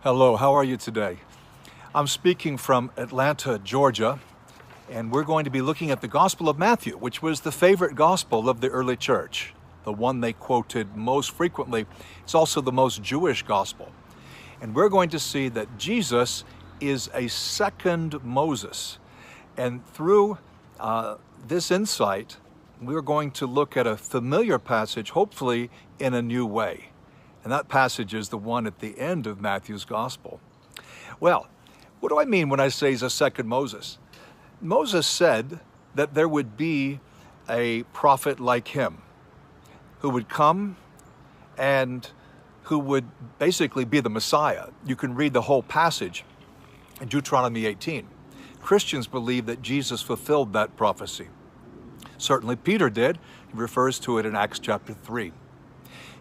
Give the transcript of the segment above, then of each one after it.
Hello, how are you today? I'm speaking from Atlanta, Georgia, and we're going to be looking at the Gospel of Matthew, which was the favorite gospel of the early church, the one they quoted most frequently. It's also the most Jewish gospel. And we're going to see that Jesus is a second Moses. And through this insight, we're going to look at a familiar passage, hopefully in a new way. And that passage is the one at the end of Matthew's gospel. Well, what do I mean when I say he's a second Moses? Moses said that there would be a prophet like him who would come and who would basically be the Messiah. You can read the whole passage in Deuteronomy 18. Christians believe that Jesus fulfilled that prophecy. Certainly Peter did. He refers to it in Acts chapter 3.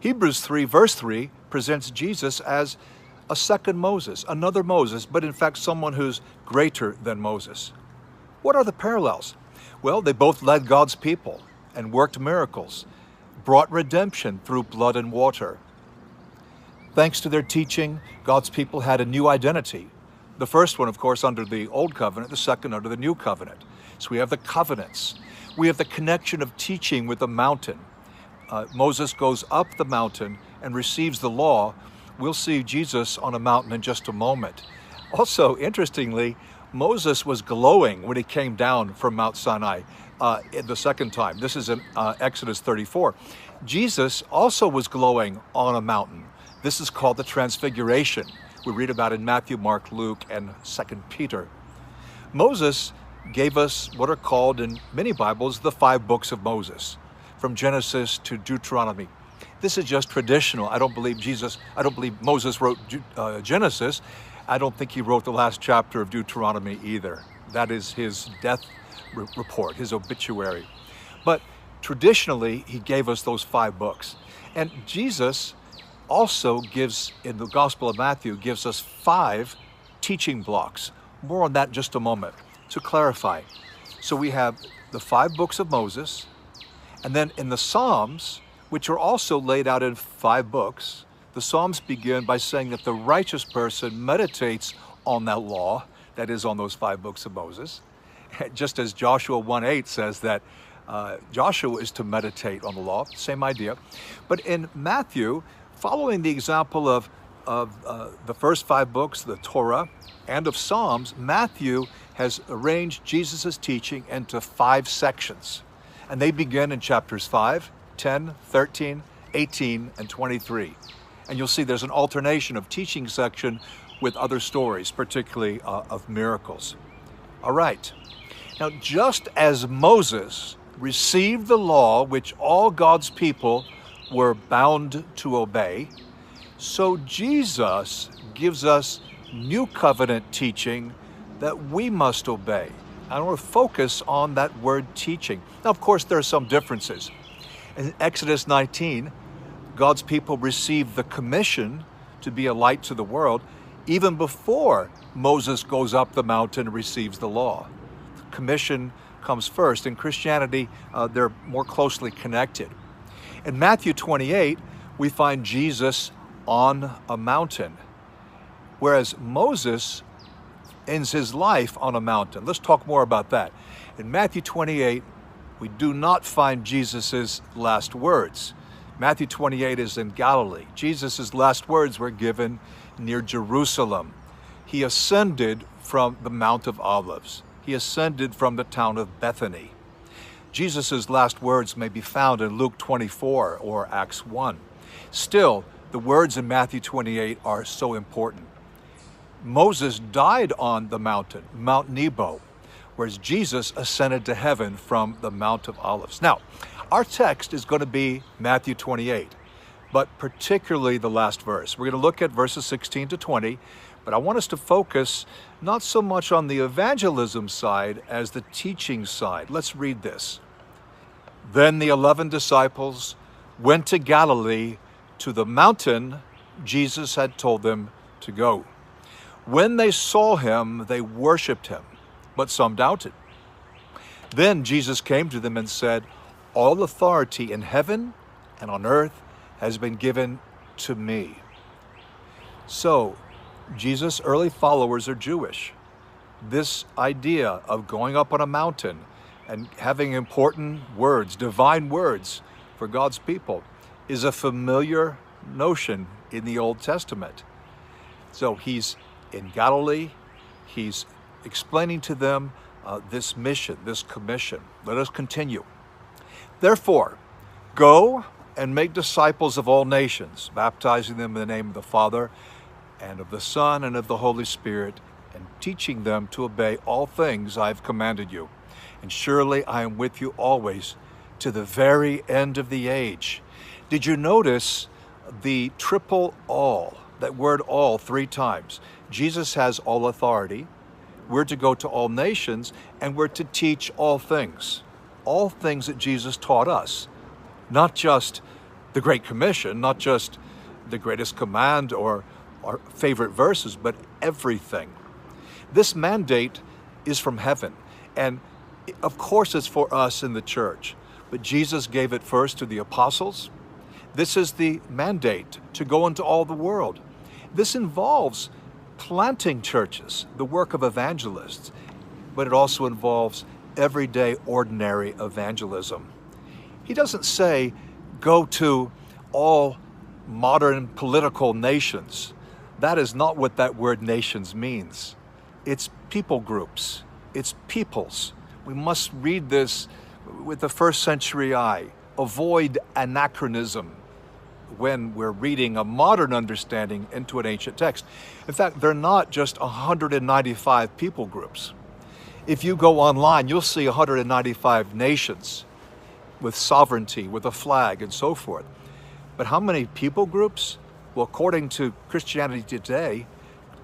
Hebrews 3 verse 3 presents Jesus as a second Moses, another Moses, but in fact someone who's greater than Moses. What are the parallels? Well, they both led God's people and worked miracles, brought redemption through blood and water. Thanks to their teaching, God's people had a new identity. The first one, of course, under the Old Covenant, the second under the New Covenant. So we have the covenants. We have the connection of teaching with the mountain. Moses goes up the mountain and receives the law. We'll see Jesus on a mountain in just a moment. Also, interestingly, Moses was glowing when he came down from Mount Sinai the second time. This is in Exodus 34. Jesus also was glowing on a mountain. This is called the Transfiguration. We read about it in Matthew, Mark, Luke, and 2 Peter. Moses gave us what are called in many Bibles the 5 books of Moses, from Genesis to Deuteronomy. This is just traditional. I don't believe Moses wrote Genesis. I don't think he wrote the last chapter of Deuteronomy either. That is his death report, his obituary. But traditionally, he gave us those 5 books. And Jesus also gives, in the Gospel of Matthew, gives us 5 teaching blocks. More on that in just a moment. To clarify, so we have the 5 books of Moses, and then in the Psalms, which are also laid out in 5 books, the Psalms begin by saying that the righteous person meditates on that law, that is on those 5 books of Moses, just as Joshua 1:8 says that Joshua is to meditate on the law, same idea. But in Matthew, following the example of the first 5 books, the Torah, and of Psalms, Matthew has arranged Jesus' teaching into 5 sections. And they begin in chapters 5, 10, 13, 18, and 23. And you'll see there's an alternation of teaching section with other stories, particularly of miracles. All right. Now, just as Moses received the law which all God's people were bound to obey, so Jesus gives us new covenant teaching that we must obey. I want to focus on that word teaching. Now, of course, there are some differences. In Exodus 19, God's people received the commission to be a light to the world even before Moses goes up the mountain and receives the law. The commission comes first. In Christianity, they're more closely connected. In Matthew 28, we find Jesus on a mountain, whereas Moses ends his life on a mountain. Let's talk more about that. In Matthew 28, we do not find Jesus' last words. Matthew 28 is in Galilee. Jesus' last words were given near Jerusalem. He ascended from the Mount of Olives. He ascended from the town of Bethany. Jesus' last words may be found in Luke 24 or Acts 1. Still, the words in Matthew 28 are so important. Moses died on the mountain, Mount Nebo, whereas Jesus ascended to heaven from the Mount of Olives. Now, our text is going to be Matthew 28, but particularly the last verse. We're going to look at verses 16 to 20, but I want us to focus not so much on the evangelism side as the teaching side. Let's read this. Then the 11 disciples went to Galilee, to the mountain Jesus had told them to go. When they saw him, they worshiped him, but some doubted. Then Jesus came to them and said, "All authority in heaven and on earth has been given to me." So, Jesus' early followers are Jewish. This idea of going up on a mountain and having important words, divine words for God's people, is a familiar notion in the Old Testament. So he's in Galilee, he's explaining to them this mission, this commission. Let us continue. Therefore, go and make disciples of all nations, baptizing them in the name of the Father and of the Son and of the Holy Spirit, and teaching them to obey all things I have commanded you. And surely I am with you always to the very end of the age. Did you notice the triple all, that word all 3 times? Jesus has all authority. We're to go to all nations, and we're to teach all things that Jesus taught us. Not just the Great Commission, not just the greatest command or our favorite verses, but everything. This mandate is from heaven, and of course it's for us in the church, but Jesus gave it first to the apostles. This is the mandate to go into all the world. This involves planting churches, the work of evangelists, but it also involves everyday, ordinary evangelism. He doesn't say, go to all modern political nations. That is not what that word nations means. It's people groups, it's peoples. We must read this with the first century eye. Avoid anachronism when we're reading a modern understanding into an ancient text. In fact, they're not just 195 people groups. If you go online, you'll see 195 nations with sovereignty, with a flag, and so forth. But how many people groups? Well, according to Christianity Today,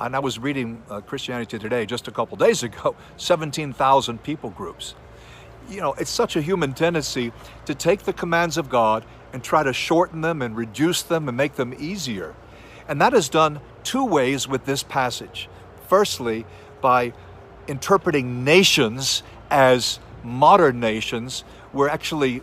and I was reading Christianity Today just a couple days ago, 17,000 people groups. You know, it's such a human tendency to take the commands of God and try to shorten them and reduce them and make them easier. And that is done 2 ways with this passage. Firstly, by interpreting nations as modern nations. We're actually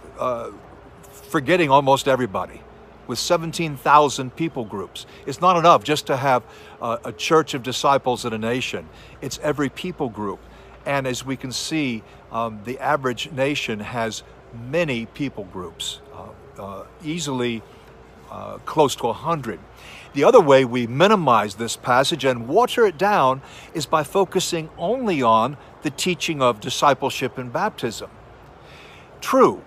forgetting almost everybody. With 17,000 people groups, it's not enough just to have a church of disciples in a nation. It's every people group. And as we can see, the average nation has many people groups, easily close to 100. The other way we minimize this passage and water it down is by focusing only on the teaching of discipleship and baptism. True,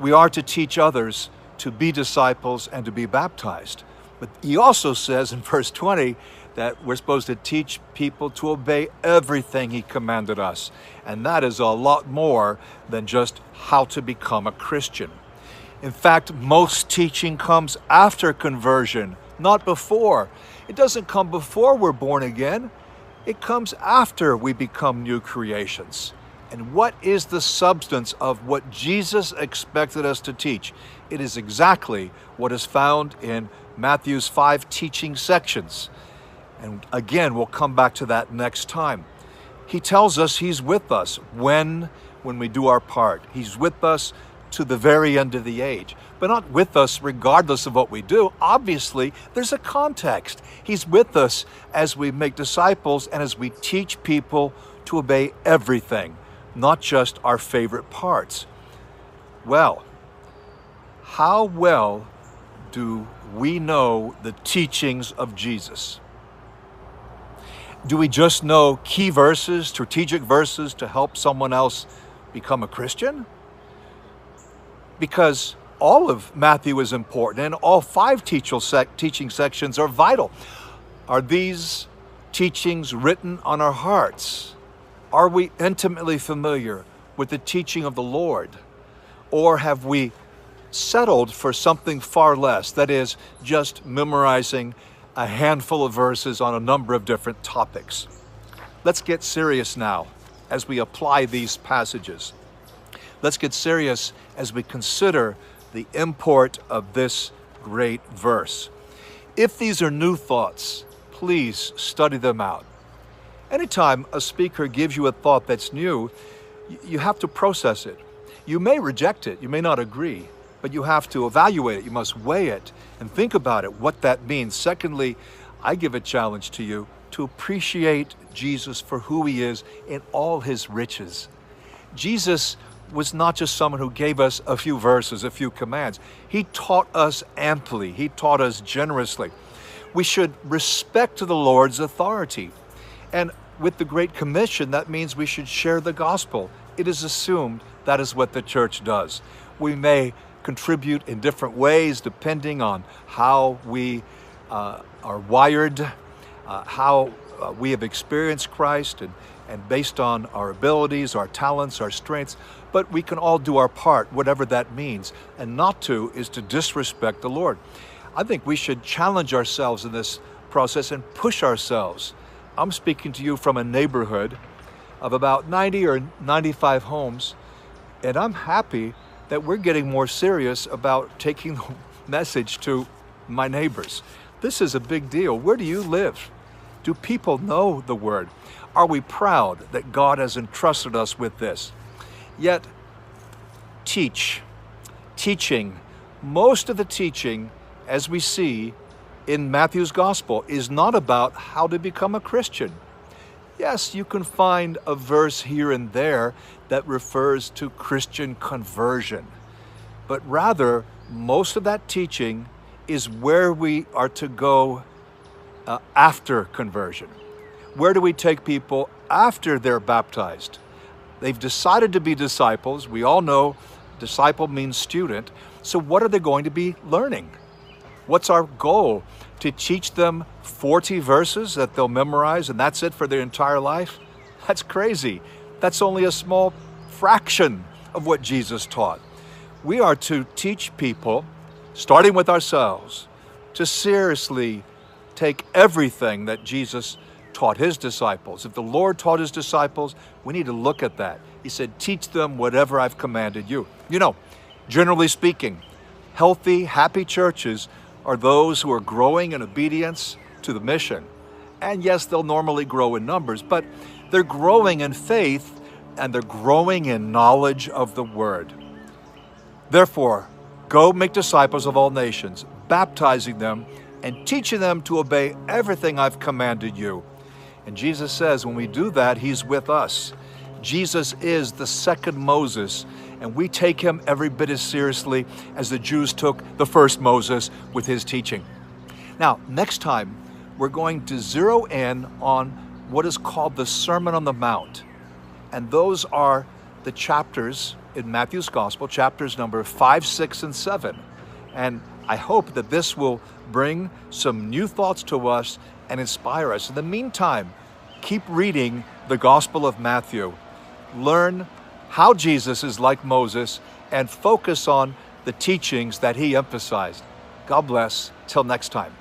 we are to teach others to be disciples and to be baptized. But he also says in verse 20 that we're supposed to teach people to obey everything he commanded us. And that is a lot more than just how to become a Christian. In fact, most teaching comes after conversion, not before. It doesn't come before we're born again. It comes after we become new creations. And what is the substance of what Jesus expected us to teach? It is exactly what is found in Matthew's 5 teaching sections. And again, we'll come back to that next time. He tells us he's with us when we do our part. He's with us to the very end of the age, but not with us regardless of what we do. Obviously, there's a context. He's with us as we make disciples and as we teach people to obey everything, not just our favorite parts. Well, how well do we know the teachings of Jesus? Do we just know key verses, strategic verses to help someone else become a Christian? Because all of Matthew is important and all 5 teaching sections are vital. Are these teachings written on our hearts? Are we intimately familiar with the teaching of the Lord? Or have we settled for something far less, that is, just memorizing a handful of verses on a number of different topics? Let's get serious now as we apply these passages. Let's get serious as we consider the import of this great verse. If these are new thoughts, please study them out. Anytime a speaker gives you a thought that's new, you have to process it. You may reject it, you may not agree, but you have to evaluate it. You must weigh it and think about it, what that means. Secondly, I give a challenge to you. to appreciate Jesus for who he is in all his riches. Jesus was not just someone who gave us a few verses, a few commands. He taught us amply. He taught us generously. We should respect the Lord's authority. And with the Great Commission, that means we should share the gospel. It is assumed that is what the church does. We may contribute in different ways depending on how we are wired, how we have experienced Christ, and based on our abilities, our talents, our strengths. But we can all do our part, whatever that means. And not to is to disrespect the Lord. I think we should challenge ourselves in this process and push ourselves. I'm speaking to you from a neighborhood of about 90 or 95 homes, and I'm happy that we're getting more serious about taking the message to my neighbors. This is a big deal. Where do you live? Do people know the word? Are we proud that God has entrusted us with this? Yet, teaching, most of the teaching, as we see in Matthew's gospel, is not about how to become a Christian. Yes, you can find a verse here and there that refers to Christian conversion, but rather, most of that teaching is where we are to go after conversion. Where do we take people after they're baptized? They've decided to be disciples. We all know disciple means student. So what are they going to be learning? What's our goal? To teach them 40 verses that they'll memorize and that's it for their entire life? That's crazy. That's only a small fraction of what Jesus taught. We are to teach people, starting with ourselves, to seriously take everything that Jesus taught his disciples. If the Lord taught his disciples, we need to look at that. He said, teach them whatever I've commanded you. You know, generally speaking, healthy, happy churches are those who are growing in obedience to the mission. And yes, they'll normally grow in numbers, but they're growing in faith and they're growing in knowledge of the word. Therefore, go make disciples of all nations, baptizing them and teaching them to obey everything I've commanded you. And Jesus says when we do that, he's with us. Jesus is the second Moses, and we take him every bit as seriously as the Jews took the first Moses with his teaching. Now, next time, we're going to zero in on what is called the Sermon on the Mount. And those are the chapters in Matthew's Gospel, chapters number 5, 6, and 7. And I hope that this will bring some new thoughts to us and inspire us. In the meantime, keep reading the Gospel of Matthew. Learn how Jesus is like Moses and focus on the teachings that he emphasized. God bless. Till next time.